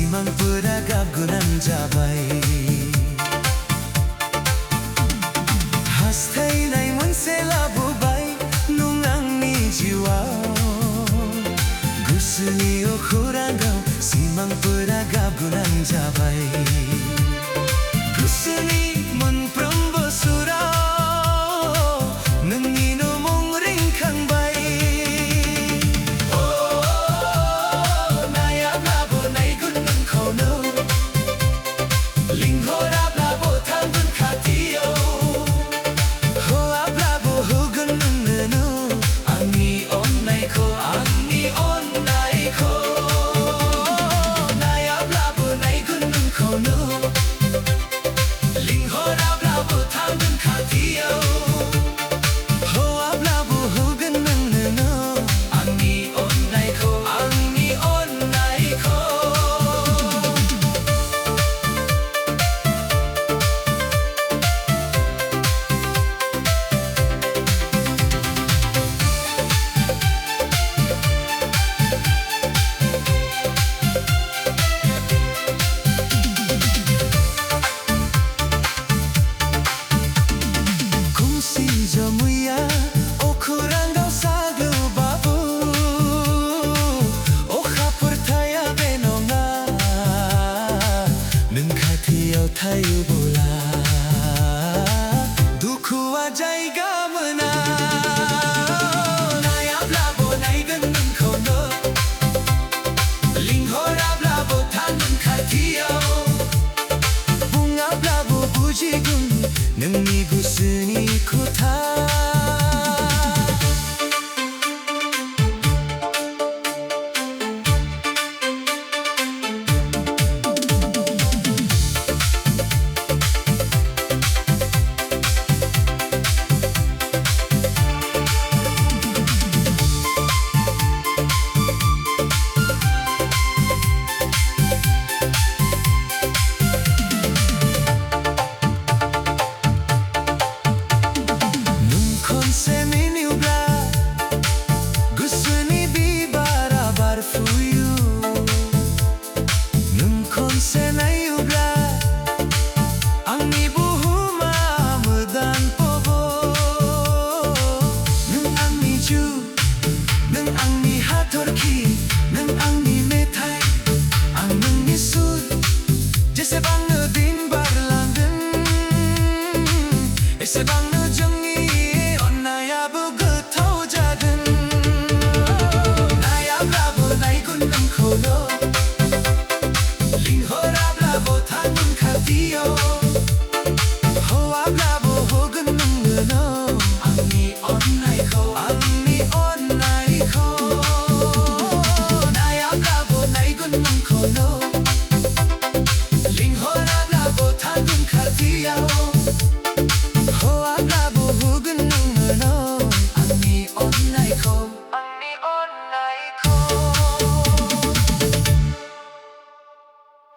सिमांफोरा गाब गोनां जाबाय हास्थायनाय मोनसे लाबोबाय नों आंनि जिउआव गोसोनि अखोराङाव सिमांफोरा गाब गोनां जाबाय गोसोनि मोनफ्रोमबो सुराव नोंनिनो मुं रिंखांबाय नायाब्लाबो नायगोन नोंखौनो लिंहराब्लाबो थांगोन खाथियाव होआब्लाबो होगोन नोंनो आंनि अननायखौ नायाब्लाबो नायगोन नोंखौनो लिंहराब्लाबो थांगोन खाथियाव होआब्लाबो होगोन नोंनो आंनि अननायखौ जमुया अखोराङाव साग्लोबबाबो अखाफोर थाया बे नङा नों खाथियाव थायोब्ला दुखुआ जायगा मोना नायाब्लाबो नायगोन नोंखौनो लिंहराब्लाबो थांगोन खाथियाव बुङाब्लाबो बुजिगोन नोंनि गोसोनि खोथा जेसेबांनो दिन बारलांगोन एसेबांनो जोंनि अननायाबो गोथौ जागोन नायाब्लाबो नायगोन नोंखौनो लिंहराब्लाबो थांगोन खाथियाव होआब्लाबो होगोन नोंनो आंनि अननायखौ नायाब्लाबो नायगोन नोंखौनो लिंहराब्लाबो थांगोन खाथियाव होआब्लाबो होगोन नोंनो आंनि अननायखौ